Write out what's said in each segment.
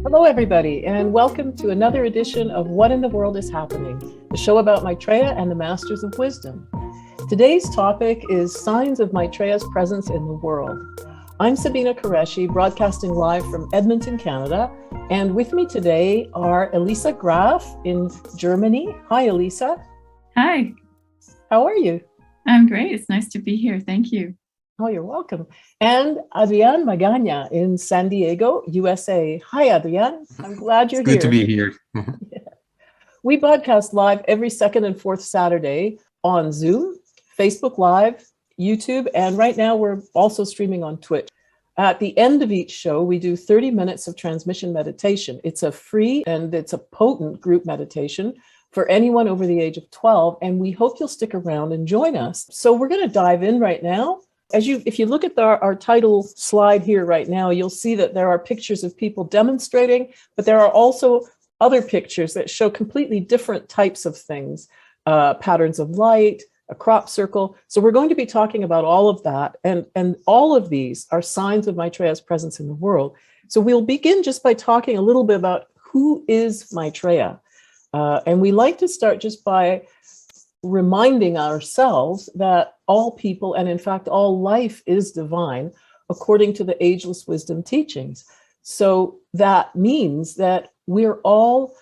Hello, everybody, and welcome to another edition of What in the World is Happening, the show about Maitreya and the Masters of Wisdom. Today's topic is signs of Maitreya's presence in the world. I'm Sabina Qureshi, broadcasting live from Edmonton, Canada, and with me today are Elisa Graf in Germany. Hi, Elisa. Hi. How are you? I'm great. It's nice to be here. Thank you. Oh, you're welcome. And Adrian Magana in San Diego, USA. Hi, Adrian. I'm glad you're here. Good to be here. Yeah. We broadcast live every second and fourth Saturday on Zoom, Facebook Live, YouTube, and right now we're also streaming on Twitch. At the end of each show, we do 30 minutes of transmission meditation. It's a free and it's a potent group meditation for anyone over the age of 12, and we hope you'll stick around and join us. So we're going to dive in right now. If you look at our title slide here right now, you'll see that there are pictures of people demonstrating, but there are also other pictures that show completely different types of things, patterns of light, a crop circle. So we're going to be talking about all of that, and all of these are signs of Maitreya's presence in the world. So we'll begin just by talking a little bit about who is Maitreya. And we like to start just by reminding ourselves that all people, and in fact, all life is divine, according to the Ageless Wisdom Teachings. So that means that we're all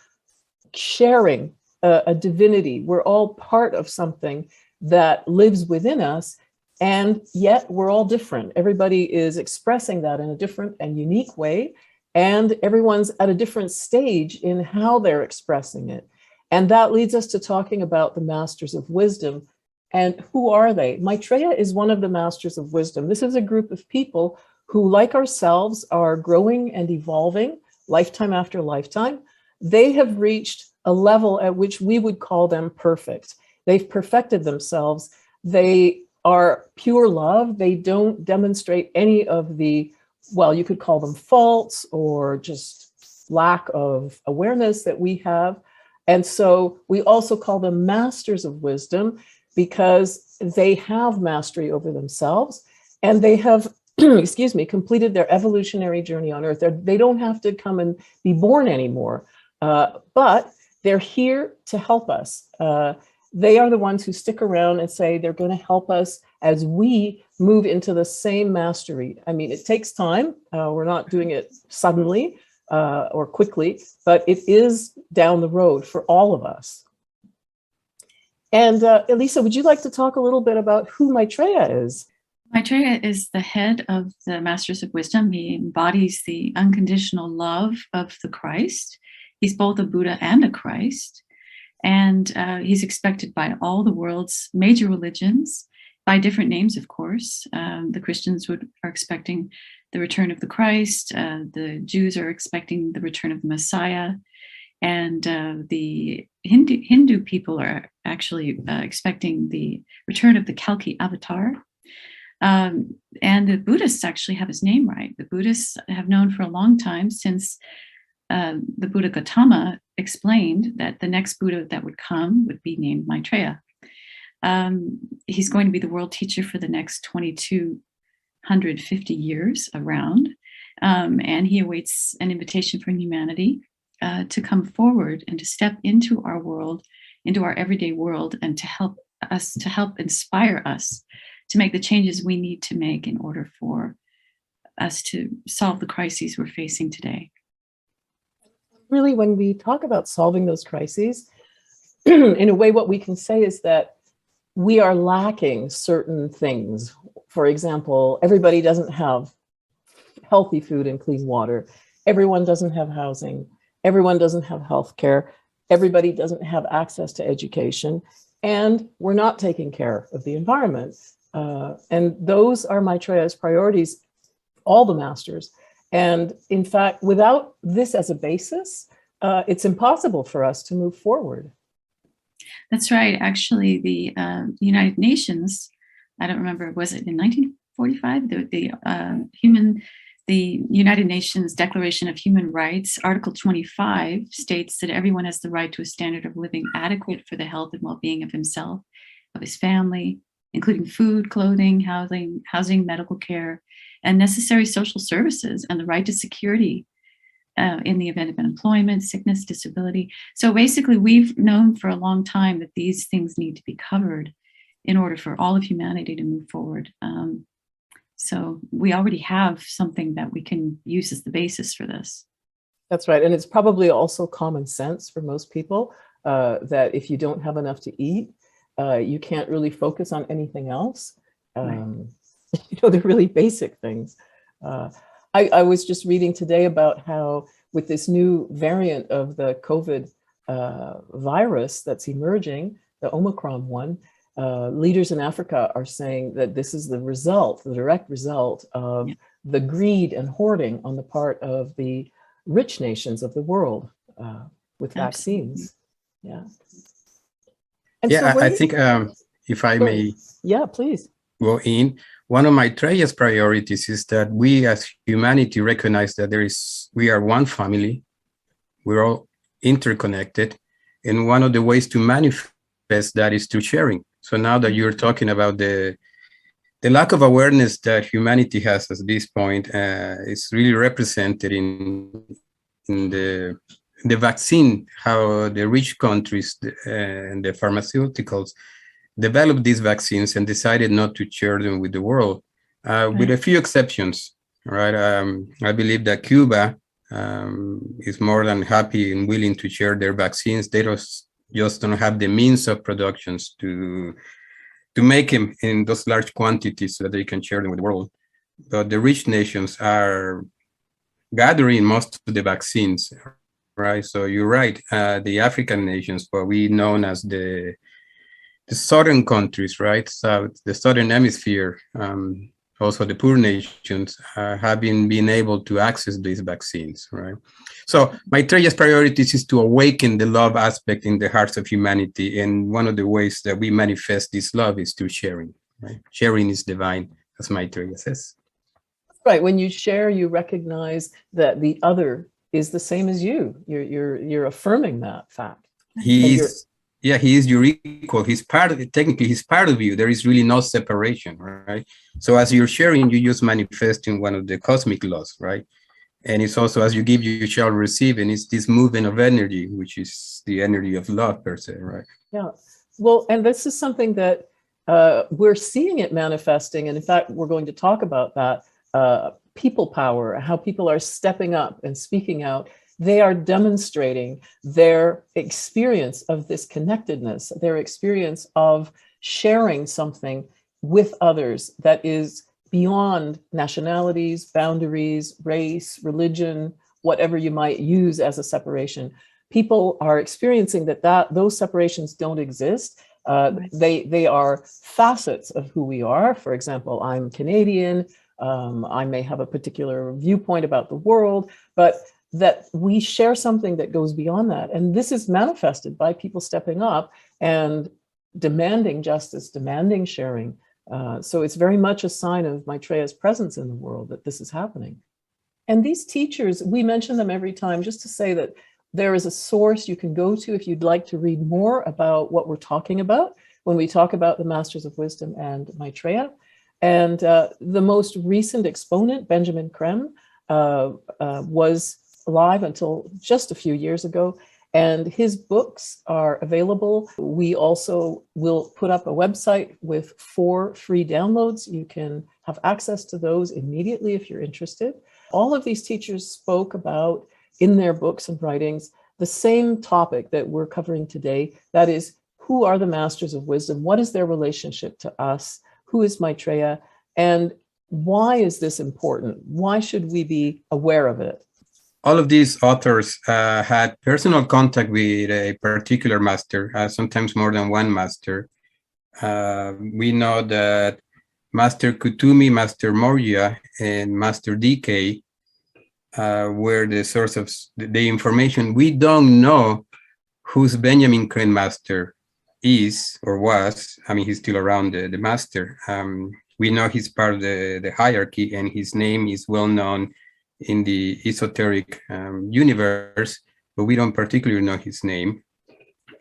sharing a divinity. We're all part of something that lives within us, and yet we're all different. Everybody is expressing that in a different and unique way, and everyone's at a different stage in how they're expressing it. And that leads us to talking about the Masters of Wisdom. And who are they? Maitreya is one of the Masters of Wisdom. This is a group of people who, like ourselves, are growing and evolving lifetime after lifetime. They have reached a level at which we would call them perfect. They've perfected themselves. They are pure love. They don't demonstrate any of the, well, you could call them faults or just lack of awareness that we have. And so we also call them Masters of Wisdom because they have mastery over themselves, and they have, excuse me, completed their evolutionary journey on Earth. They don't have to come and be born anymore, but they're here to help us. They are the ones who stick around and say they're going to help us as we move into the same mastery. I mean, it takes time. We're not doing it suddenly or quickly, but it is down the road for all of us. And Elisa, would you like to talk a little bit about who Maitreya is? Maitreya is the head of the Masters of Wisdom. He embodies the unconditional love of the Christ. He's both a Buddha and a Christ. And he's expected by all the world's major religions, by different names, of course. The Christians are expecting the return of the Christ. The Jews are expecting the return of the Messiah. And the Hindu people are actually expecting the return of the Kalki avatar. And the Buddhists actually have his name right. The Buddhists have known for a long time, since the Buddha Gautama explained that the next Buddha that would come would be named Maitreya. He's going to be the world teacher for the next 2,250 years around. And he awaits an invitation from humanity to come forward and to step into our world, into our everyday world, and to help inspire us to make the changes we need to make in order for us to solve the crises we're facing today. Really, when we talk about solving those crises, in a way, what we can say is that we are lacking certain things. For example, everybody doesn't have healthy food and clean water. Everyone doesn't have housing. Everyone doesn't have health care. Everybody doesn't have access to education. And we're not taking care of the environment. And those are Maitreya's priorities, all the masters. And in fact, without this as a basis, it's impossible for us to move forward. That's right. Actually, the United Nations, I don't remember, was it in 1945? The United Nations Declaration of Human Rights, Article 25, states that everyone has the right to a standard of living adequate for the health and well-being of himself, of his family, including food, clothing, housing, medical care, and necessary social services, and the right to security in the event of unemployment, sickness, disability. So basically, we've known for a long time that these things need to be covered in order for all of humanity to move forward. So we already have something that we can use as the basis for this. That's right. And it's probably also common sense for most people that if you don't have enough to eat, you can't really focus on anything else. Right. They're really basic things. I was just reading today about how with this new variant of the COVID virus that's emerging, the Omicron one, leaders in Africa are saying that this is the direct result of the greed and hoarding on the part of the rich nations of the world with vaccines. Yeah. And yeah, so I think if I may please go in, one of Maitreya's priorities is that we as humanity recognize that we are one family, we're all interconnected, and one of the ways to manifest that is through sharing. So now that you're talking about the lack of awareness that humanity has at this point, is really represented in the vaccine, how the rich countries and the pharmaceuticals developed these vaccines and decided not to share them with the world, with a few exceptions, right? I believe that Cuba is more than happy and willing to share their vaccines. They just don't have the means of productions to make them in those large quantities so that they can share them with the world. But the rich nations are gathering most of the vaccines, right? So you're right. The African nations, what we known as the southern countries, right? So the southern hemisphere, also the poor nations, have been able to access these vaccines, right? So Maitreya's priorities is to awaken the love aspect in the hearts of humanity, and one of the ways that we manifest this love is through sharing, right? Sharing is divine, as Maitreya says. Right. When you share, you recognize that the other is the same as you. You're affirming that fact. He is your equal. Technically, he's part of you. There is really no separation, right? So as you're sharing, you just manifesting one of the cosmic laws, right? And it's also, as you give, you shall receive, and it's this movement of energy, which is the energy of love per se, right? Yeah. Well, and this is something that we're seeing it manifesting. And in fact, we're going to talk about that. People power, how people are stepping up and speaking out. They are demonstrating their experience of this connectedness, their experience of sharing something with others that is beyond nationalities, boundaries, race, religion, whatever you might use as a separation. People are experiencing that those separations don't exist. They are facets of who we are. For example, I'm Canadian. I may have a particular viewpoint about the world, but that we share something that goes beyond that. And this is manifested by people stepping up and demanding justice, demanding sharing. So it's very much a sign of Maitreya's presence in the world that this is happening. And these teachers, we mention them every time just to say that there is a source you can go to if you'd like to read more about what we're talking about when we talk about the Masters of Wisdom and Maitreya. And the most recent exponent, Benjamin Creme, was alive until just a few years ago, and his books are available. We also will put up a website with 4 free downloads. You can have access to those immediately if you're interested. All of these teachers spoke about, in their books and writings, the same topic that we're covering today. That is, who are the Masters of Wisdom? What is their relationship to us? Who is Maitreya? And why is this important? Why should we be aware of it? All of these authors had personal contact with a particular master, sometimes more than one master. We know that Master Kutumi, Master Moria, and Master DK were the source of the information. We don't know who's Benjamin Crane Master is or was. I mean, he's still around the master. We know he's part of the hierarchy, and his name is well known in the esoteric universe, but we don't particularly know his name.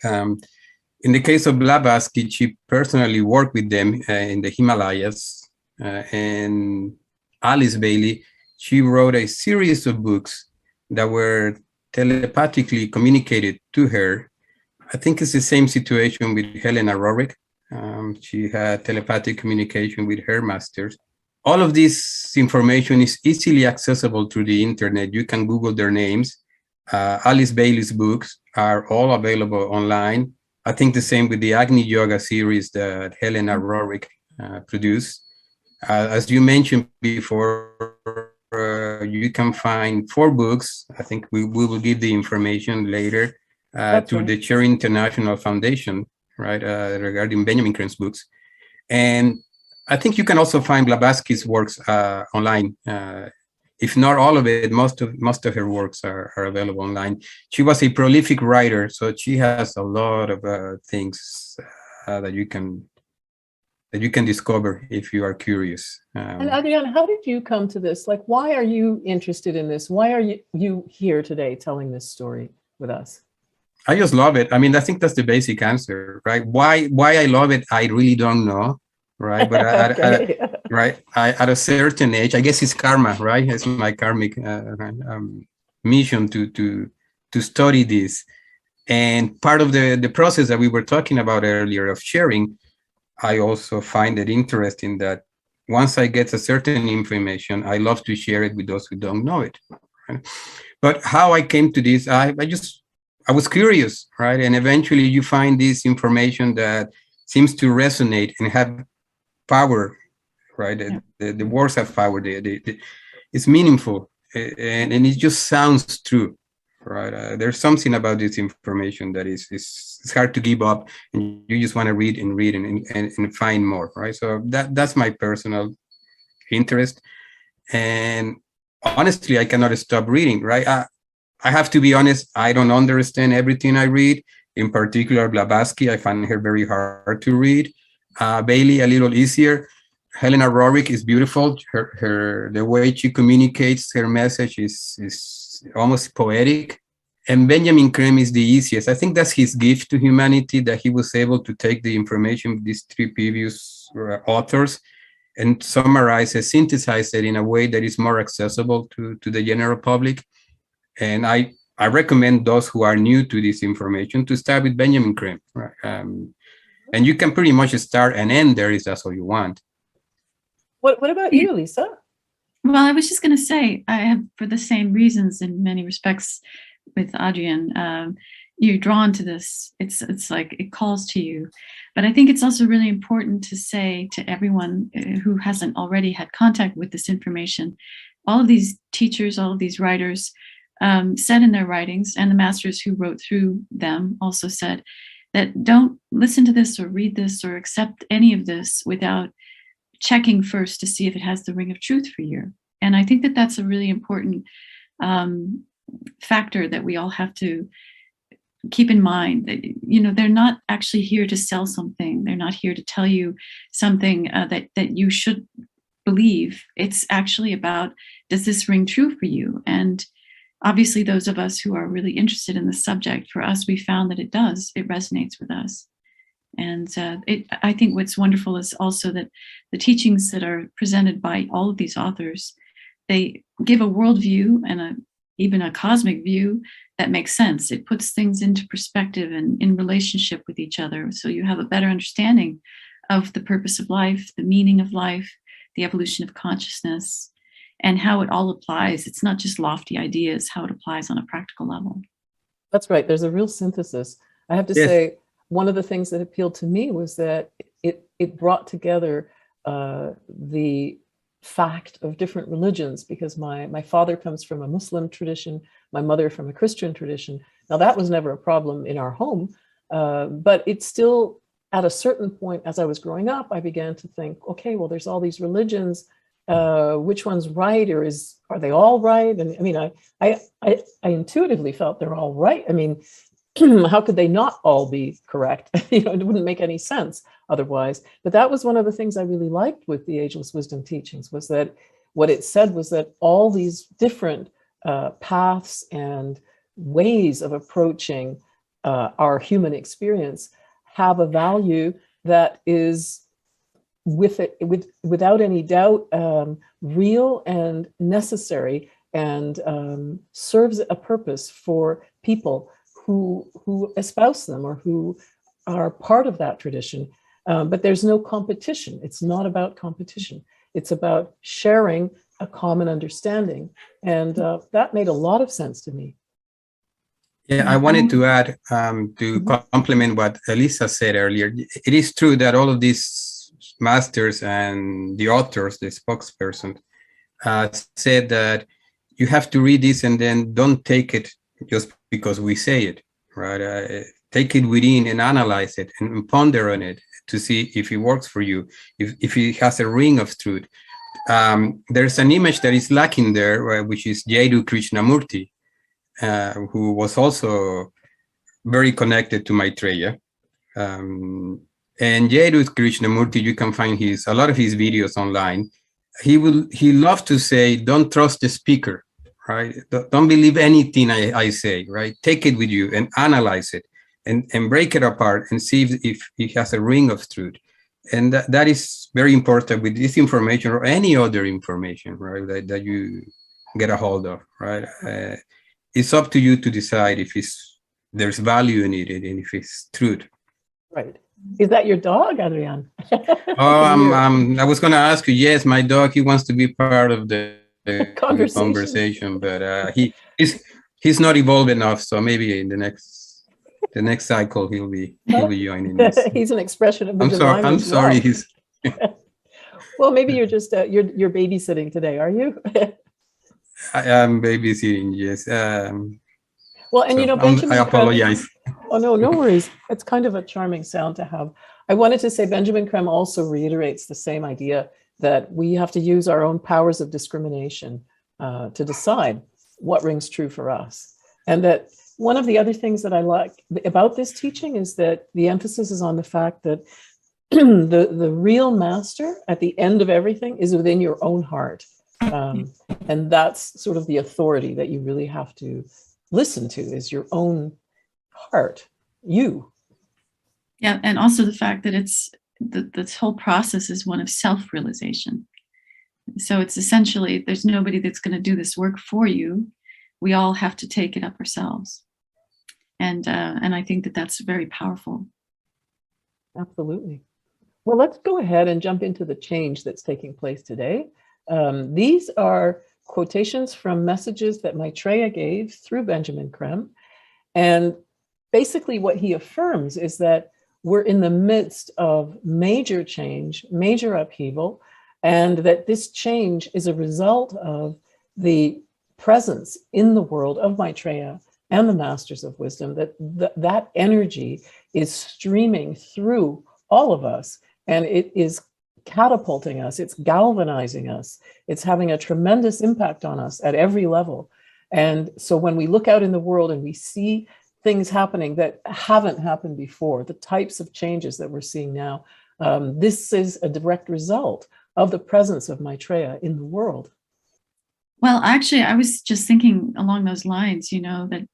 In the case of Blavatsky, she personally worked with them in the Himalayas, and Alice Bailey, she wrote a series of books that were telepathically communicated to her. I think it's the same situation with Helena Rorick. She had telepathic communication with her masters. All of this information is easily accessible through the internet. You can Google their names. Alice Bailey's books are all available online. I think the same with the Agni Yoga series that Helena Rorick produced. As you mentioned before, you can find 4 books. I think we will give the information later through the Cherry International Foundation, right, regarding Benjamin Crane's books. And I think you can also find Blavatsky's works online. If not all of it, most of her works are available online. She was a prolific writer, so she has a lot of things that you can discover if you are curious. And Adriana, how did you come to this? Like, why are you interested in this? Why are you here today telling this story with us? I just love it. I mean, I think that's the basic answer, right? Why I love it, I really don't know, right? But Okay. at a certain age, I guess it's karma, right? It's my karmic mission to study this. And part of the process that we were talking about earlier of sharing, I also find it interesting that once I get a certain information, I love to share it with those who don't know it. Right? But how I came to this, I was curious, right? And eventually you find this information that seems to resonate and have power, right? The words have power. It's meaningful and it just sounds true, right? There's something about this information that it's hard to give up, and you just want to read and find more, right? So that's my personal interest. And honestly, I cannot stop reading, right? I have to be honest, I don't understand everything I read. In particular, Blavatsky, I find her very hard to read. Bailey, a little easier. Helena Rorick is beautiful. The way she communicates her message is almost poetic. And Benjamin Crane is the easiest. I think that's his gift to humanity, that he was able to take the information of these 3 previous authors and summarize it, synthesize it in a way that is more accessible to the general public. And I recommend those who are new to this information to start with Benjamin Crane. Right? And you can pretty much start and end there if that's all you want. What about you, Lisa? Well, I was just going to say, I have, for the same reasons in many respects with Adrian, you're drawn to this. It's like it calls to you. But I think it's also really important to say to everyone who hasn't already had contact with this information, all of these teachers, all of these writers said in their writings, and the masters who wrote through them also said that don't listen to this or read this or accept any of this without checking first to see if it has the ring of truth for you. And I think that that's a really important factor that we all have to keep in mind. That, you know, they're not actually here to sell something. They're not here to tell you something that you should believe. It's actually about, does this ring true for you? And obviously, those of us who are really interested in the subject, for us, we found that it does. It resonates with us. And I think what's wonderful is also that the teachings that are presented by all of these authors, they give a worldview and even a cosmic view that makes sense. It puts things into perspective and in relationship with each other. So you have a better understanding of the purpose of life, the meaning of life, the evolution of consciousness, and how it all applies. It's not just lofty ideas, how it applies on a practical level. That's right. There's a real synthesis. I have to say, one of the things that appealed to me was that it brought together the fact of different religions, because my father comes from a Muslim tradition, my mother from a Christian tradition. Now, that was never a problem in our home, but it's still, at a certain point, as I was growing up, I began to think, okay, well, there's all these religions. Which one's right, or are they all right? And I mean, I intuitively felt they're all right. I mean, how could they not all be correct? You know, it wouldn't make any sense otherwise. But that was one of the things I really liked with the Ageless Wisdom Teachings, was that what it said was that all these different paths and ways of approaching our human experience have a value that is, without any doubt, real and necessary and serves a purpose for people who espouse them or who are part of that tradition. But there's no competition. It's not about competition. It's about sharing a common understanding. And that made a lot of sense to me. Yeah, I wanted to add to complement what Elisa said earlier. It is true that all of these masters and the authors, the spokesperson, said that you have to read this and then don't take it just because we say it, right? Take it within and analyze it and ponder on it to see if it works for you, if it has a ring of truth. There's an image that is lacking there, which is Jairu Krishnamurti, who was also very connected to Maitreya. And Jairu Krishnamurti, you can find a lot of his videos online. He loved to say, don't trust the speaker, right? Don't believe anything I say, right? Take it with you and analyze it and break it apart and see if it has a ring of truth. And that is very important with this information or any other information, right? That you get a hold of, right? It's up to you to decide if there's value in it and if it's truth. Right. Is that your dog, Adrian? I was going to ask you. Yes, my dog. He wants to be part of the conversation, but he's not evolved enough. So maybe in the next cycle he'll be joining us. He's an expression of the divine. I'm sorry. He's. Well, maybe you're just you're babysitting today, are you? I am babysitting. Yes. Well, and so, Benjamin. I apologize. Oh no worries. It's kind of a charming sound to have. I wanted to say Benjamin Creme also reiterates the same idea that we have to use our own powers of discrimination to decide what rings true for us. And that one of the other things that I like about this teaching is that the emphasis is on the fact that the real master at the end of everything is within your own heart. And that's sort of the authority that you really have to listen to, is your own heart, you. Yeah, and also the fact that this whole process is one of self-realization. So it's essentially, there's nobody that's going to do this work for you. We all have to take it up ourselves. And I think that that's very powerful. Absolutely. Well, let's go ahead and jump into the change that's taking place today. These are quotations from messages that Maitreya gave through Benjamin Creme. And basically what he affirms is that we're in the midst of major change, major upheaval, and that this change is a result of the presence in the world of Maitreya and the Masters of Wisdom, that energy is streaming through all of us, and it is catapulting us, it's galvanizing us, it's having a tremendous impact on us at every level. And so when we look out in the world and we see things happening that haven't happened before, the types of changes that we're seeing now, this is a direct result of the presence of Maitreya in the world. Well, actually, I was just thinking along those lines, that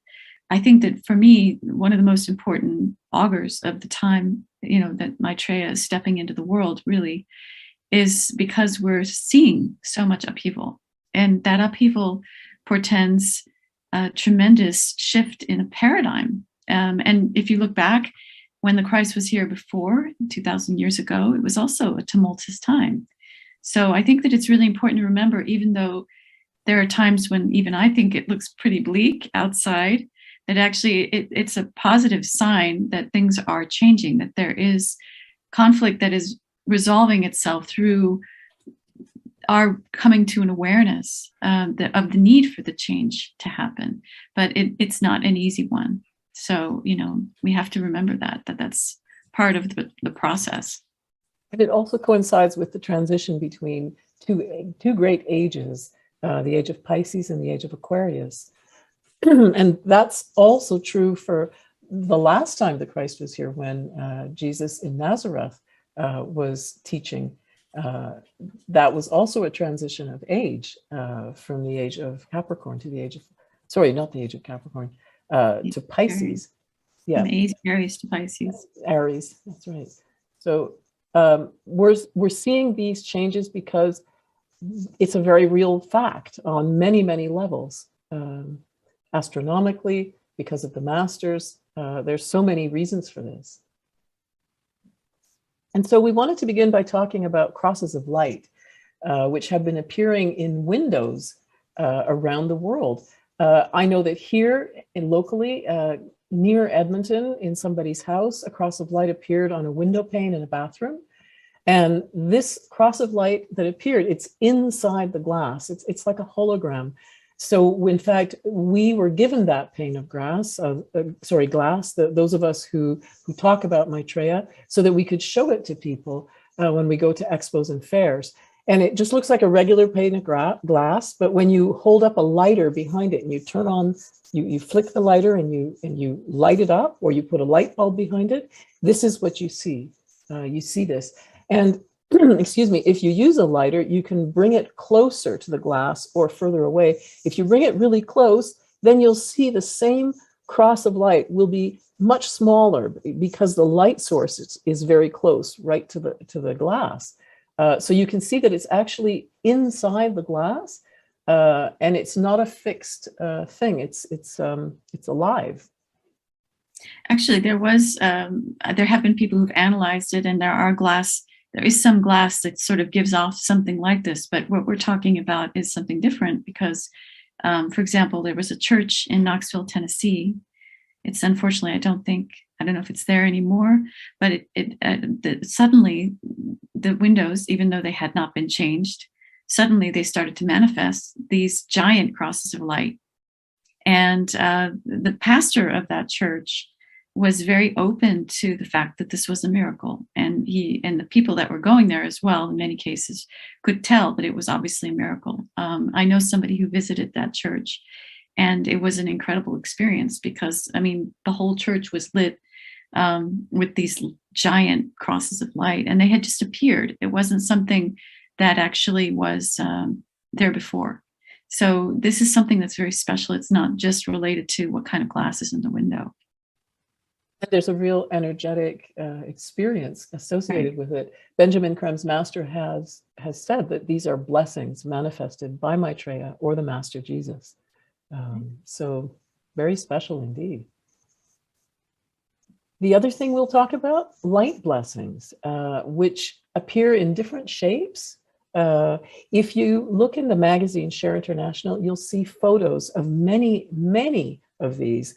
I think that for me, one of the most important augurs of the time, that Maitreya is stepping into the world really is because we're seeing so much upheaval. And that upheaval portends a tremendous shift in a paradigm. And if you look back, when the Christ was here before, 2,000 years ago, it was also a tumultuous time. So I think that it's really important to remember, even though there are times when even I think it looks pretty bleak outside, that actually it's a positive sign that things are changing, that there is conflict that is resolving itself through our coming to an awareness of the need for the change to happen. But it's not an easy one. So, we have to remember that's part of the process. And it also coincides with the transition between two great ages, the age of Pisces and the age of Aquarius. And that's also true for the last time the Christ was here, when Jesus in Nazareth was teaching. That was also a transition of age from the age of Capricorn to the age of, sorry, not the age of Capricorn, to Pisces. Yeah, from Aries to Pisces. Aries, that's right. So we're seeing these changes because it's a very real fact on many, many levels. Astronomically, because of the masters, there's so many reasons for this. And so we wanted to begin by talking about crosses of light, which have been appearing in windows around the world. I know that here locally, near Edmonton, in somebody's house, a cross of light appeared on a window pane in a bathroom. And this cross of light that appeared, it's inside the glass. It's like a hologram. So in fact, we were given that pane of glass, those of us who talk about Maitreya, so that we could show it to people when we go to expos and fairs. And it just looks like a regular pane of glass, but when you hold up a lighter behind it and you turn on, you flick the lighter and you light it up, or you put a light bulb behind it, this is what you see. You see this. And excuse me, if you use a lighter, you can bring it closer to the glass or further away. If you bring it really close, then you'll see the same cross of light will be much smaller because the light source is very close right to the glass. So you can see that it's actually inside the glass, and it's not a fixed thing. It's alive. Actually, there have been people who've analyzed it, and there is some glass that sort of gives off something like this, but what we're talking about is something different because, for example, there was a church in Knoxville, Tennessee. It's unfortunately, I don't know if it's there anymore, but suddenly the windows, even though they had not been changed, suddenly they started to manifest these giant crosses of light. And the pastor of that church was very open to the fact that this was a miracle. And the people that were going there as well, in many cases, could tell that it was obviously a miracle. I know somebody who visited that church, and it was an incredible experience because, the whole church was lit with these giant crosses of light, and they had just appeared. It wasn't something that actually was there before. So this is something that's very special. It's not just related to what kind of glass is in the window. There's a real energetic experience associated with it. Benjamin Krem's master has said that these are blessings manifested by Maitreya or the Master Jesus. So very special indeed. The other thing we'll talk about, light blessings, which appear in different shapes. If you look in the magazine Share International, you'll see photos of many, many of these,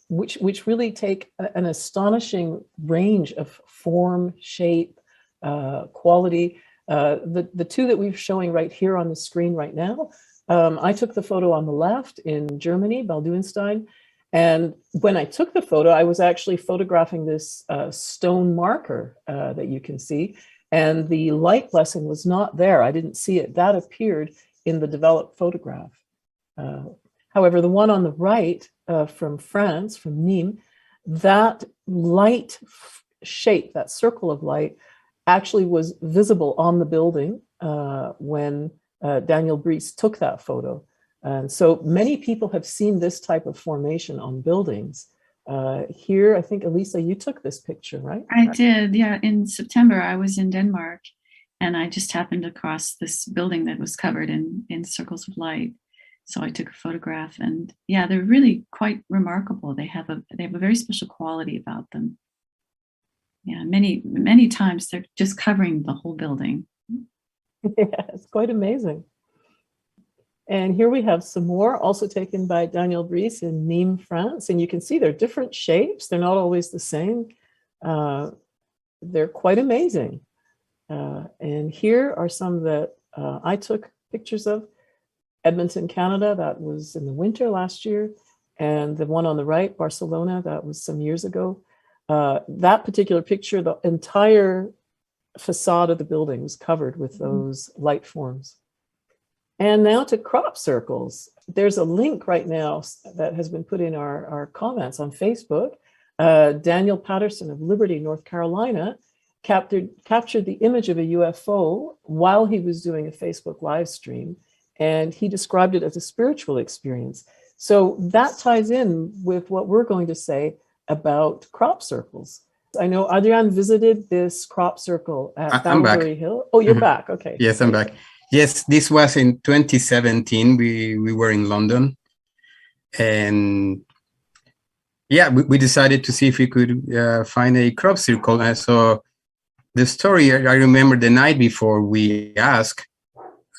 which really take an astonishing range of form, shape, quality. The two that we're showing right here on the screen right now, I took the photo on the left in Germany, Balduinstein. And when I took the photo, I was actually photographing this stone marker that you can see. And the light blessing was not there. I didn't see it. That appeared in the developed photograph. However, the one on the right from France, from Nîmes, that light shape, that circle of light, actually was visible on the building when Daniel Brice took that photo. And so many people have seen this type of formation on buildings. Here, I think, Elisa, you took this picture, right? I did, yeah. In September, I was in Denmark, and I just happened across this building that was covered in circles of light. So I took a photograph, and yeah, they're really quite remarkable. They have a very special quality about them. Yeah, many times they're just covering the whole building. Yeah, it's quite amazing. And here we have some more, also taken by Daniel Brice in Nîmes, France. And you can see they're different shapes. They're not always the same. They're quite amazing. And here are some that I took pictures of. Edmonton, Canada, that was in the winter last year. And the one on the right, Barcelona, that was some years ago. That particular picture, the entire facade of the building was covered with those light forms. And now to crop circles. There's a link right now that has been put in our comments on Facebook. Daniel Patterson of Liberty, North Carolina, captured the image of a UFO while he was doing a Facebook live stream. And he described it as a spiritual experience. So that ties in with what we're going to say about crop circles. I know Adrian visited this crop circle at Boundary Hill. Oh, you're back. Okay. Yes, I'm back. Yes, this was in 2017. We were in London, and yeah, we decided to see if we could find a crop circle. And so the story, I remember the night before we asked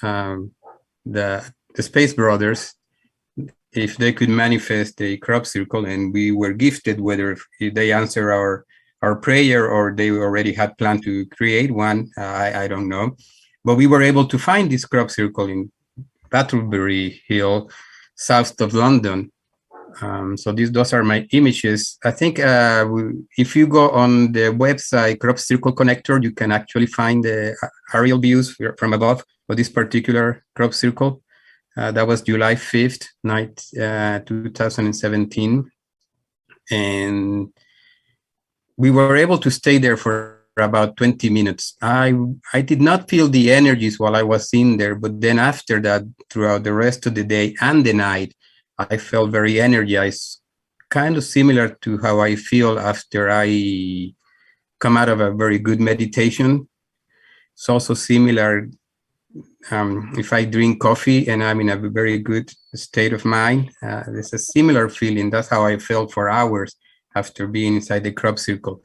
um, the Space Brothers if they could manifest a crop circle, and we were gifted whether if they answer our prayer or they already had planned to create one. I don't know, but we were able to find this crop circle in Battlebury Hill, south of London. So those are my images. I think if you go on the website Crop Circle Connector, you can actually find the aerial views from above of this particular crop circle. That was July 5th, 2017. And we were able to stay there for about 20 minutes. I did not feel the energies while I was in there, but then after that, throughout the rest of the day and the night, I felt very energized, kind of similar to how I feel after I come out of a very good meditation. It's also similar if I drink coffee and I'm in a very good state of mind. There's a similar feeling. That's how I felt for hours after being inside the crop circle.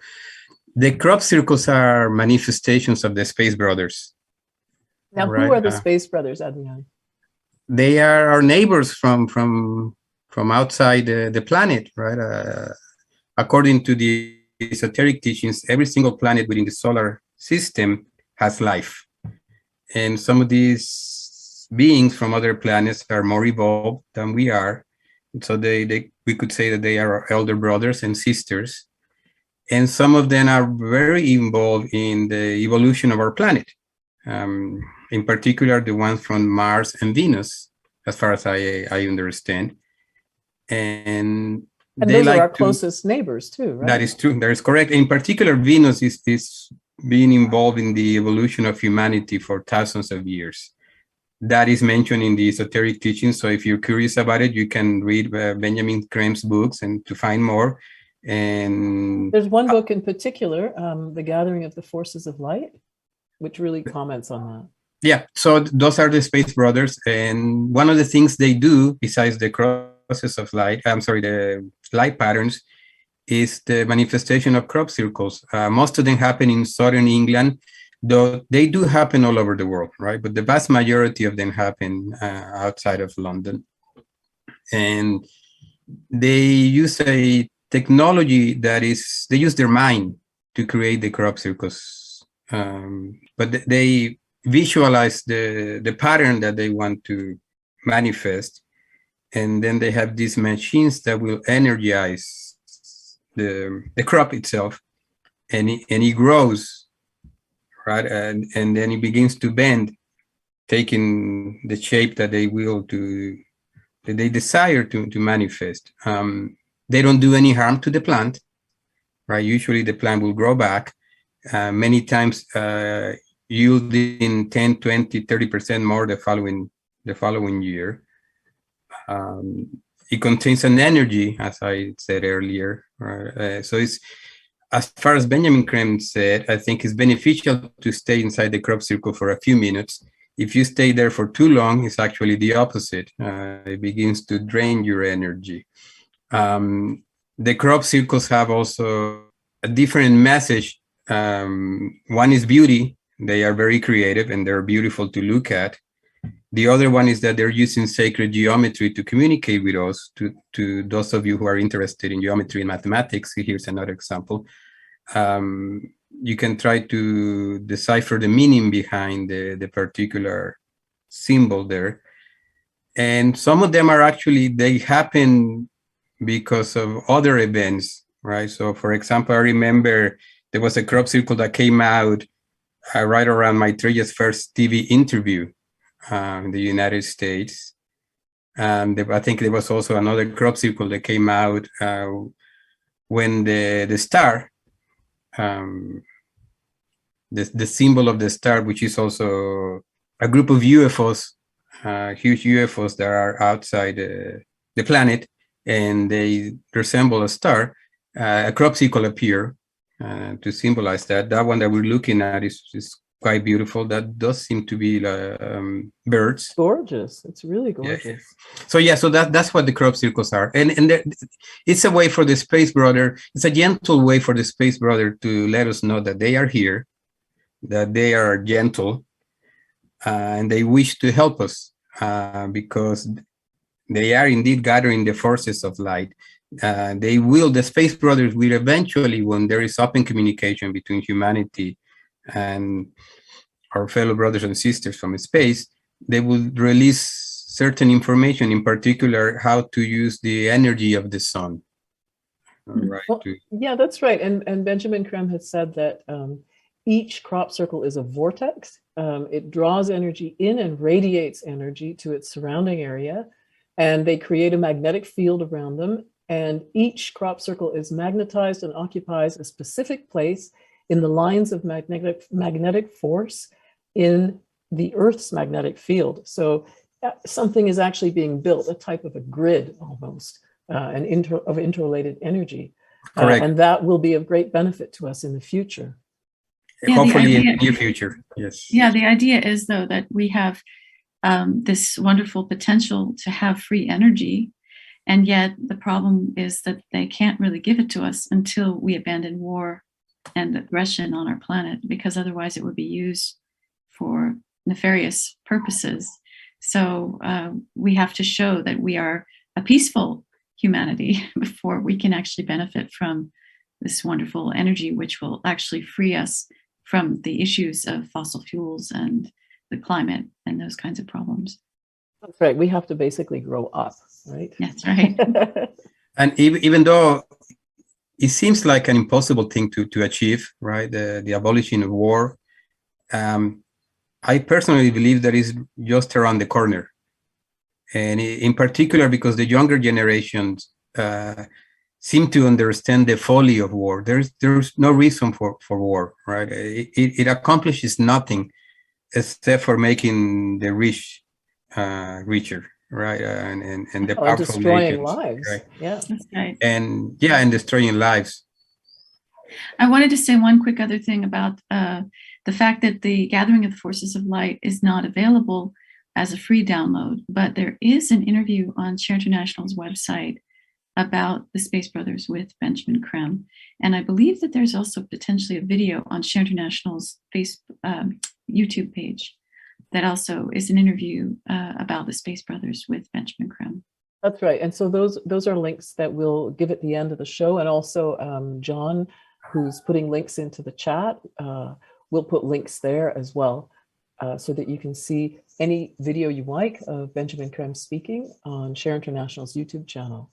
The crop circles are manifestations of the Space Brothers. Now, right? Who are the Space Brothers, Adrian? They are our neighbors from outside the planet, right? According to the esoteric teachings, every single planet within the solar system has life. And some of these beings from other planets are more evolved than we are. So we could say that they are our elder brothers and sisters. And some of them are very involved in the evolution of our planet. In particular, the ones from Mars and Venus, as far as I understand. And those are our closest neighbors too, right? That is true. That is correct. In particular, Venus is being involved in the evolution of humanity for thousands of years. That is mentioned in the esoteric teachings. So if you're curious about it, you can read Benjamin Crame's books and to find more. And there's one book in particular, The Gathering of the Forces of Light, which really comments on that. Yeah, so those are the Space Brothers. And one of the things they do, besides the process of light, the light patterns, is the manifestation of crop circles. Most of them happen in southern England, though they do happen all over the world, right? But the vast majority of them happen outside of London. And they use a technology that is, they use their mind to create the crop circles. But they visualize the pattern that they want to manifest. And then they have these machines that will energize the crop itself, and it grows, right? And then it begins to bend, taking the shape that they desire to manifest. They don't do any harm to the plant, right? Usually the plant will grow back, many times yielding 10, 20, 30% more the following year. It contains an energy, as I said earlier. Right? So it's, as far as Benjamin Crane said, I think it's beneficial to stay inside the crop circle for a few minutes. If you stay there for too long, it's actually the opposite. It begins to drain your energy. The crop circles have also a different message. One is beauty. They are very creative and they're beautiful to look at. The other one is that they're using sacred geometry to communicate with us. To those of you who are interested in geometry and mathematics, here's another example. You can try to decipher the meaning behind the particular symbol there. And some of them are actually, they happen because of other events, right? So for example, I remember there was a crop circle that came out right around Maitreya's first TV interview in the United States. And I think there was also another crop circle that came out when the star, the symbol of the star, which is also a group of UFOs, huge UFOs that are outside the planet, and they resemble a star, a crop circle appear to symbolize that. That one that we're looking at is quite beautiful. That does seem to be birds. Gorgeous. It's really gorgeous. Yeah. So yeah, so that's what the crop circles are, and it's a way for the space brother. It's a gentle way for the space brother to let us know that they are here, that they are gentle, and they wish to help us because they are indeed gathering the forces of light. The space brothers will eventually, when there is open communication between humanity and our fellow brothers and sisters from space, they will release certain information, in particular, how to use the energy of the sun. Right. Well, yeah, that's right. And Benjamin Creme has said that each crop circle is a vortex. It draws energy in and radiates energy to its surrounding area, and they create a magnetic field around them. And each crop circle is magnetized and occupies a specific place in the lines of magnetic force in the Earth's magnetic field. So something is actually being built, a type of a grid almost, of interrelated energy. And that will be of great benefit to us in the future. Yeah, hopefully in the near future, yes. Yeah, the idea is, though, that we have this wonderful potential to have free energy, and yet the problem is that they can't really give it to us until we abandon war and aggression on our planet, because otherwise it would be used for nefarious purposes. So we have to show that we are a peaceful humanity before we can actually benefit from this wonderful energy, which will actually free us from the issues of fossil fuels and the climate and those kinds of problems. That's right. We have to basically grow up, right? That's right. And even though it seems like an impossible thing to achieve, right? The abolition of war. I personally believe that is just around the corner. And in particular, because the younger generations seem to understand the folly of war. There's no reason for war, right? It accomplishes nothing except for making the rich richer, right? And the powerful destroying nations, lives. right? Yeah, that's right. And destroying lives. I wanted to say one quick other thing about the fact that the Gathering of the Forces of Light is not available as a free download, but there is an interview on Share International's website about the Space Brothers with Benjamin Creme. And I believe that there's also potentially a video on Share International's YouTube page that also is an interview about the Space Brothers with Benjamin Creme. That's right. And so those are links that we'll give at the end of the show. And also John, who's putting links into the chat, will put links there as well, so that you can see any video you like of Benjamin Creme speaking on Share International's YouTube channel.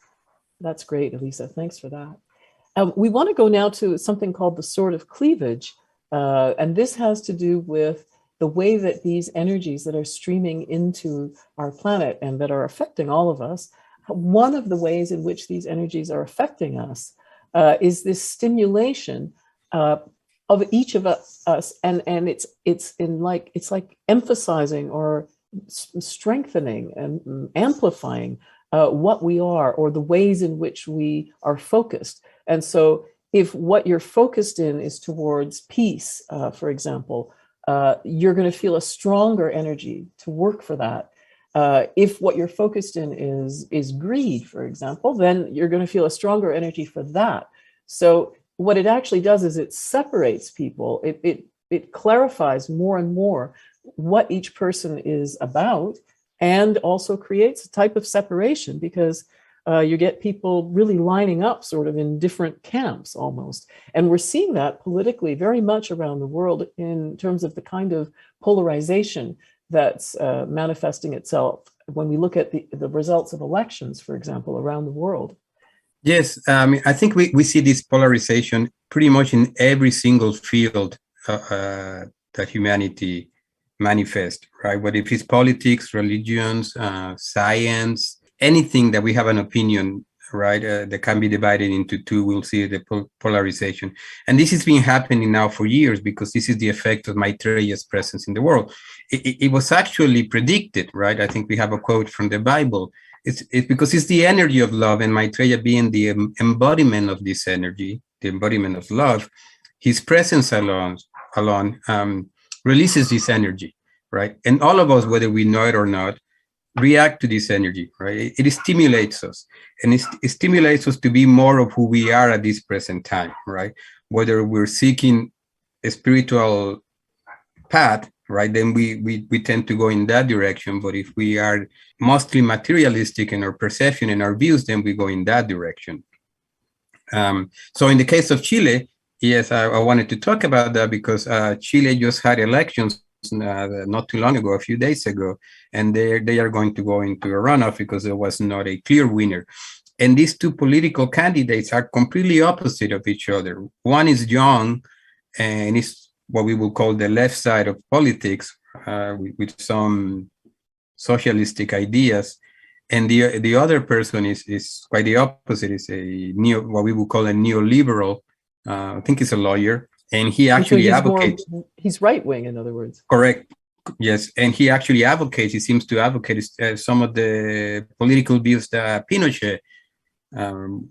That's great, Elisa. Thanks for that. We want to go now to something called the Sword of Cleavage. And this has to do with the way that these energies that are streaming into our planet and that are affecting all of us, one of the ways in which these energies are affecting us is this stimulation of each of us, and it's like emphasizing or strengthening and amplifying what we are, or the ways in which we are focused. And so if what you're focused in is towards peace, for example, you're going to feel a stronger energy to work for that. If what you're focused in is greed, for example, then you're going to feel a stronger energy for that. So what it actually does is it separates people. It clarifies more and more what each person is about, and also creates a type of separation, because you get people really lining up sort of in different camps almost. And we're seeing that politically very much around the world in terms of the kind of polarization that's manifesting itself when we look at the results of elections, for example, around the world. Yes, I think we see this polarization pretty much in every single field that humanity manifests, right? Whether if it's politics, religions, science, anything that we have an opinion, right, that can be divided into two, we'll see the polarization. And this has been happening now for years, because this is the effect of Maitreya's presence in the world. It was actually predicted, right? I think we have a quote from the Bible. It's because it's the energy of love, and Maitreya being the embodiment of this energy, the embodiment of love, his presence alone releases this energy, right? And all of us, whether we know it or not, react to this energy, right? It stimulates us, and it stimulates us to be more of who we are at this present time, right? Whether we're seeking a spiritual path, right, then we tend to go in that direction. But if we are mostly materialistic in our perception and our views, then we go in that direction. So in the case of Chile, yes, I wanted to talk about that because Chile just had elections not too long ago, a few days ago, and they are going to go into a runoff because there was not a clear winner. And these two political candidates are completely opposite of each other. One is young, and is what we will call the left side of politics, with some socialistic ideas. And the other person is quite the opposite. Is what we would call a neoliberal. I think he's a lawyer, and he actually advocates. He's right wing, in other words. Correct. Yes, and he actually advocates. He seems to advocate some of the political views that Pinochet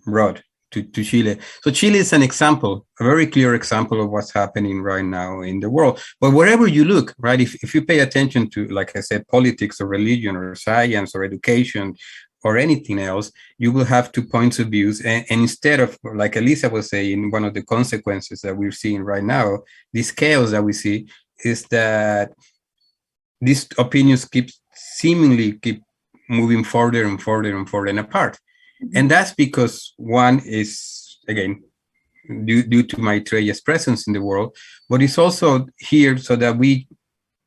brought to Chile. So Chile is an example, a very clear example of what's happening right now in the world. But wherever you look, right, if you pay attention to, like I said, politics or religion or science or education or anything else, you will have 2 points of views. And instead of, like Elisa was saying, one of the consequences that we're seeing right now, this chaos that we see, is that these opinions seemingly keep moving further and further and further apart. And that's because one is, again, due to Maitreya's presence in the world, but it's also here so that we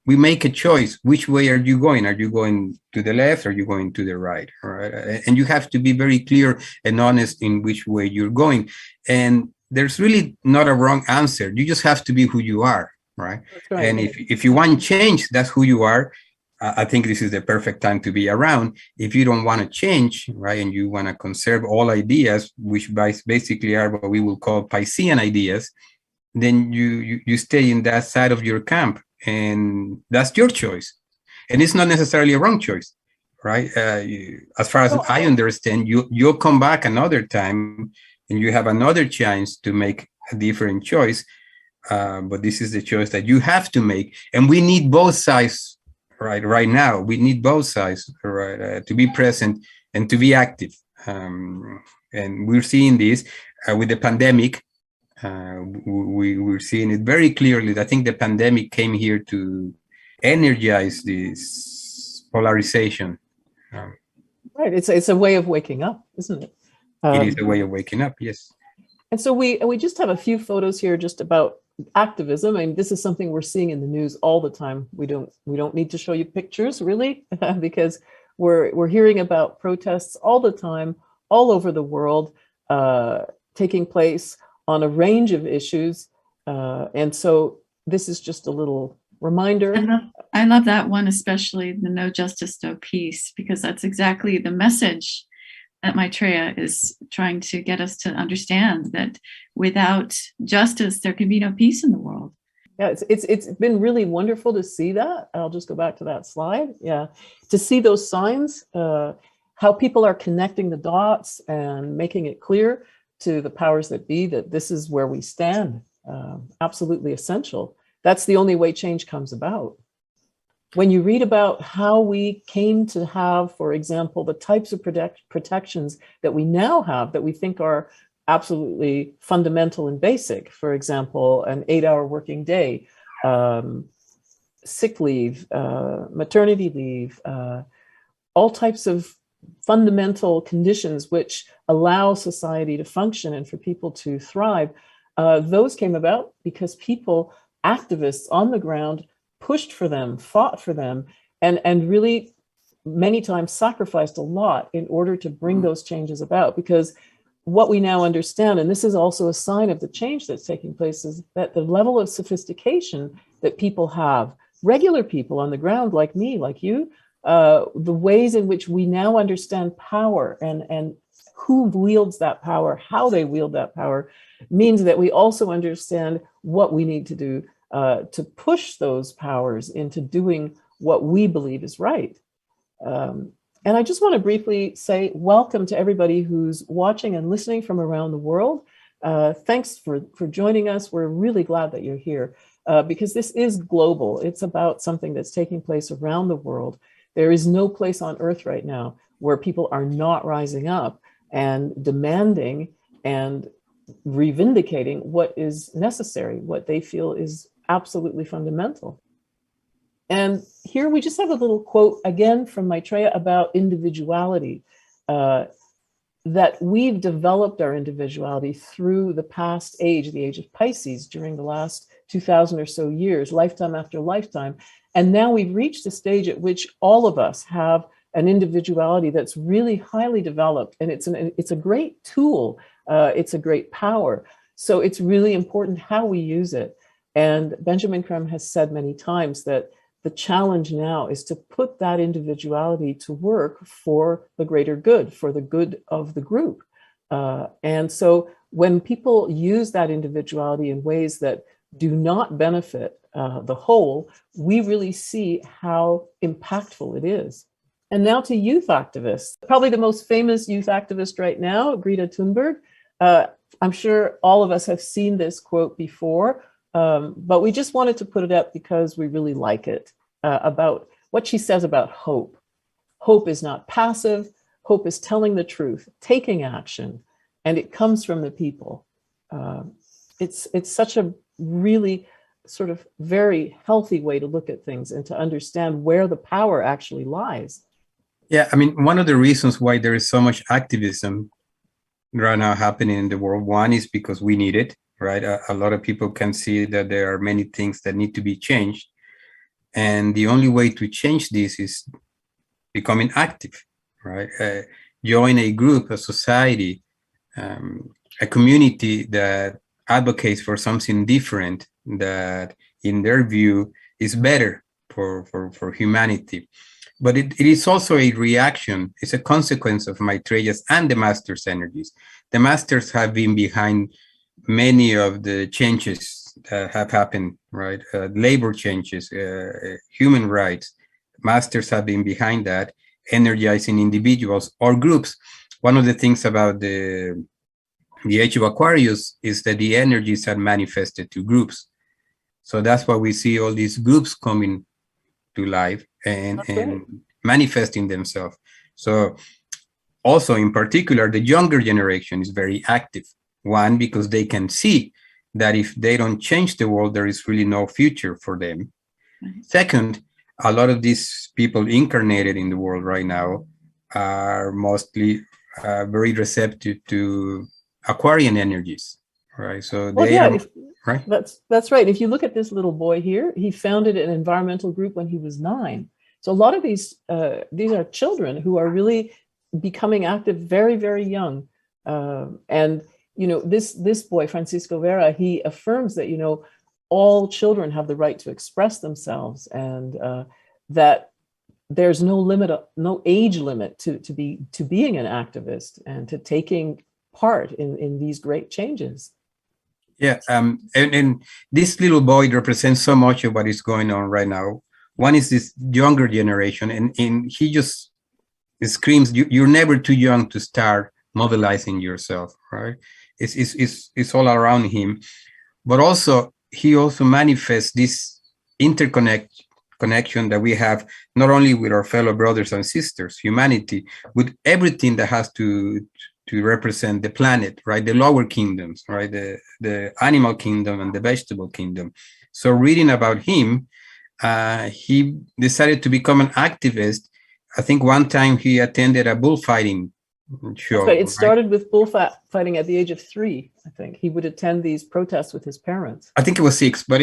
make a choice. Which way are you going? Are you going to the left? Or are you going to the right? Right? And you have to be very clear and honest in which way you're going. And there's really not a wrong answer. You just have to be who you are, right? That's right. And if you want change, that's who you are. I think this is the perfect time to be around. If you don't want to change, right, and you want to conserve all ideas, which basically are what we will call Piscean ideas, then you stay in that side of your camp, and that's your choice. And it's not necessarily a wrong choice, right? As far as I understand, you'll come back another time, and you have another chance to make a different choice. But this is the choice that you have to make, and we need both sides. Right now, we need both sides, right, to be present and to be active. And we're seeing this with the pandemic. We're seeing it very clearly. I think the pandemic came here to energize this polarization. Right. It's a way of waking up, isn't it? It is a way of waking up, yes. And so we just have a few photos here just about activism. I mean, this is something we're seeing in the news all the time. We don't need to show you pictures, really, because we're hearing about protests all the time, all over the world, taking place on a range of issues. And so this is just a little reminder. I love that one, especially the no justice, no peace, because that's exactly the message that Maitreya is trying to get us to understand, that without justice, there can be no peace in the world. Yeah, it's been really wonderful to see that. I'll just go back to that slide. Yeah, to see those signs, how people are connecting the dots and making it clear to the powers that be that this is where we stand. Absolutely essential. That's the only way change comes about. When you read about how we came to have, for example, the types of protections that we now have that we think are absolutely fundamental and basic, for example, an 8-hour working day, sick leave, maternity leave, all types of fundamental conditions which allow society to function and for people to thrive, those came about because people, activists on the ground, pushed for them, fought for them, and really many times sacrificed a lot in order to bring those changes about. Because what we now understand, and this is also a sign of the change that's taking place, is that the level of sophistication that people have, regular people on the ground like me, like you, the ways in which we now understand power and who wields that power, how they wield that power, means that we also understand what we need to do to push those powers into doing what we believe is right. And I just want to briefly say welcome to everybody who's watching and listening from around the world. Thanks for joining us. We're really glad that you're here. because this is global. It's about something that's taking place around the world. There is no place on earth right now where people are not rising up and demanding and reivindicating what is necessary, what they feel is absolutely fundamental. And here we just have a little quote again from Maitreya about individuality, that we've developed our individuality through the past age, the age of Pisces, during the last 2000 or so years, lifetime after lifetime. And now we've reached a stage at which all of us have an individuality that's really highly developed. And it's a great tool. It's a great power. So it's really important how we use it. And Benjamin Creme has said many times that the challenge now is to put that individuality to work for the greater good, for the good of the group. And so when people use that individuality in ways that do not benefit the whole, we really see how impactful it is. And now to youth activists. Probably the most famous youth activist right now, Greta Thunberg. I'm sure all of us have seen this quote before, but we just wanted to put it up because we really like it, about what she says about hope. Hope is not passive. Hope is telling the truth, taking action, and it comes from the people. It's such a really sort of very healthy way to look at things and to understand where the power actually lies. Yeah, I mean, one of the reasons why there is so much activism right now happening in the world, one is because we need it, right? A lot of people can see that there are many things that need to be changed. And the only way to change this is becoming active, right? Join a group, a society, a community that advocates for something different that, in their view, is better for humanity. But it is also a reaction. It's a consequence of Maitreya's and the Master's energies. The Masters have been behind many of the changes that have happened, right? Labor changes, human rights. Masters have been behind that, energizing individuals or groups. One of the things about the Age of Aquarius is that the energies are manifested to groups. So that's why we see all these groups coming to life and manifesting themselves. So also, in particular, the younger generation is very active. One, because they can see that if they don't change the world, there is really no future for them. Mm-hmm. Second, a lot of these people incarnated in the world right now are mostly very receptive to Aquarian energies, right? So right? That's right. If you look at this little boy here, he founded an environmental group when he was 9. So a lot of these are children who are really becoming active very, very young. And you know, this boy, Francisco Vera, he affirms that, you know, all children have the right to express themselves, and that there's no limit, no age limit to being an activist and to taking part in these great changes. Yeah, and this little boy represents so much of what is going on right now. One is this younger generation, and he just screams, "You're never too young to start mobilizing yourself," right? It's all around him, but also he also manifests this connection that we have not only with our fellow brothers and sisters, humanity, with everything that has to represent the planet, right? The lower kingdoms, right? The animal kingdom and the vegetable kingdom. So reading about him, he decided to become an activist. I think one time he attended a bullfighting show. That's right. It started with bullfighting at the age of 3, I think. He would attend these protests with his parents. I think it was 6, but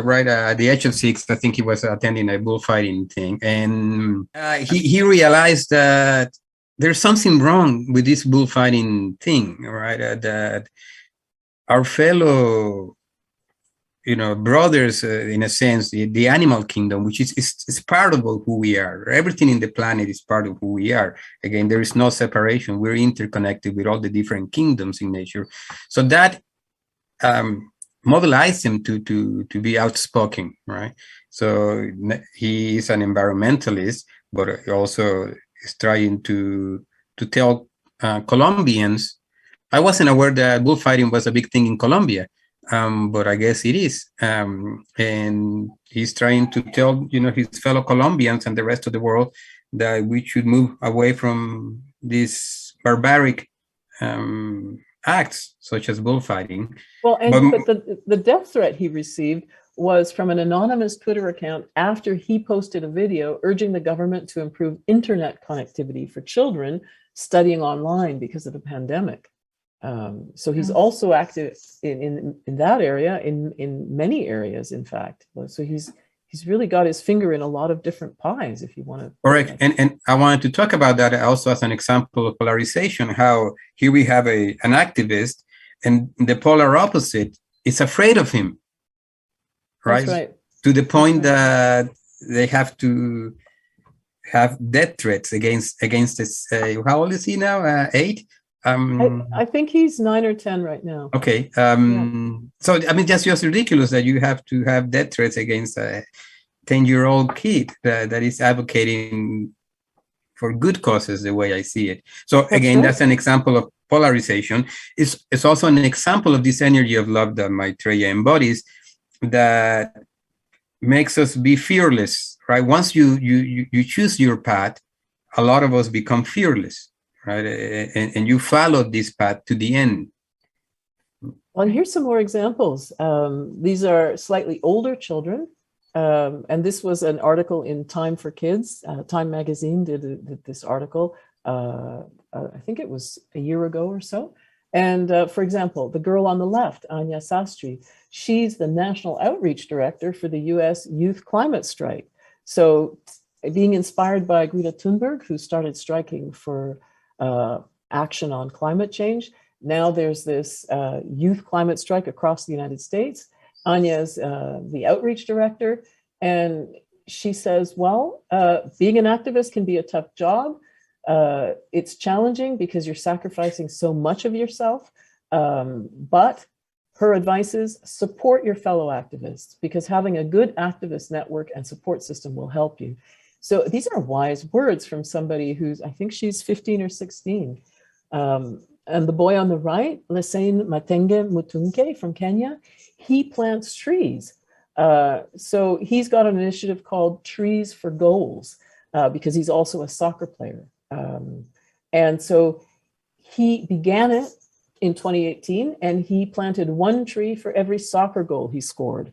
right at the age of 6, I think he was attending a bullfighting thing. And he realized that there's something wrong with this bullfighting thing, right? That our fellow, brothers, in a sense, the animal kingdom, which is part of who we are. Everything in the planet is part of who we are. Again, there is no separation. We're interconnected with all the different kingdoms in nature. So that mobilized him to be outspoken, right? So he is an environmentalist, but he also is trying to tell Colombians. I wasn't aware that bullfighting was a big thing in Colombia. but I guess it is. And he's trying to tell, his fellow Colombians and the rest of the world that we should move away from these barbaric acts, such as bullfighting. Well, but the death threat he received was from an anonymous Twitter account after he posted a video urging the government to improve internet connectivity for children studying online because of the pandemic. So he's also active in that area, in many areas, in fact. So he's really got his finger in a lot of different pies, if you want to. Correct. And I wanted to talk about that also as an example of polarization, how here we have an activist and the polar opposite is afraid of him. Right? That's right. To the point that they have to have death threats against this. How old is he now? 8? I think he's 9 or 10 right now. Okay. So, I mean, just ridiculous that you have to have death threats against a 10-year-old kid that is advocating for good causes, the way I see it. So, again, that's an example of polarization. It's also an example of this energy of love that Maitreya embodies, that makes us be fearless, right? Once you choose your path, a lot of us become fearless, right? And you follow this path to the end. Well, and here's some more examples. These are slightly older children. And this was an article in Time for Kids. Time magazine did this article. I think it was a year ago or so. And for example, the girl on the left, Anya Sastry, she's the National Outreach Director for the US Youth Climate Strike. So being inspired by Greta Thunberg, who started striking for action on climate change, now there's this youth climate strike across the United States. Anya's the outreach director, and she says, well, being an activist can be a tough job. It's challenging because you're sacrificing so much of yourself, but her advice is support your fellow activists, because having a good activist network and support system will help you. So these are wise words from somebody who's, I think she's 15 or 16. And the boy on the right, Lesane Matenge Mutunke from Kenya, he plants trees. So he's got an initiative called Trees for Goals, because he's also a soccer player. And so he began it in 2018, and he planted 1 tree for every soccer goal he scored.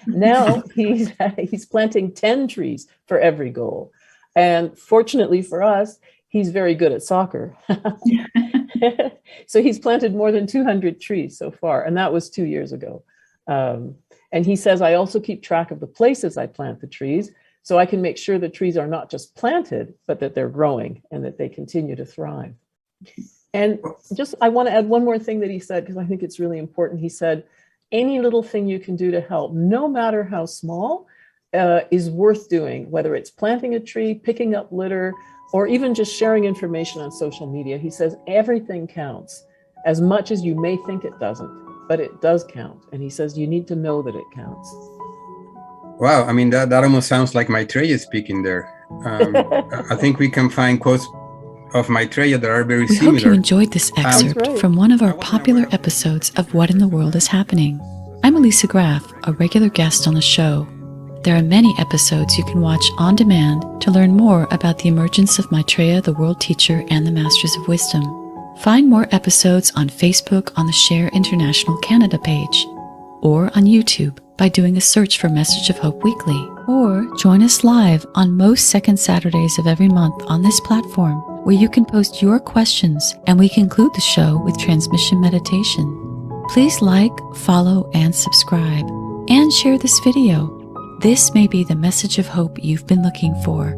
Now he's planting 10 trees for every goal. And fortunately for us, he's very good at soccer. So he's planted more than 200 trees so far, and that was 2 years ago. And he says, I also keep track of the places I plant the trees, so I can make sure the trees are not just planted, but that they're growing and that they continue to thrive. And just, I want to add one more thing that he said, because I think it's really important. He said, any little thing you can do to help, no matter how small, is worth doing, whether it's planting a tree, picking up litter, or even just sharing information on social media. He says, everything counts, as much as you may think it doesn't, but it does count. And he says, you need to know that it counts. Wow, I mean, that almost sounds like Maitreya speaking there. I think we can find quotes of Maitreya that are very similar. We hope you enjoyed this excerpt from one of our popular episodes of What in the World is Happening. I'm Elisa Graff, a regular guest on the show. There are many episodes you can watch on demand to learn more about the emergence of Maitreya the World Teacher and the Masters of Wisdom. Find more episodes on Facebook on the Share International Canada page, or on YouTube by doing a search for Message of Hope Weekly, or join us live on most second Saturdays of every month on this platform, where you can post your questions and we conclude the show with transmission meditation. Please like, follow, and subscribe, and share this video. This may be the message of hope you've been looking for.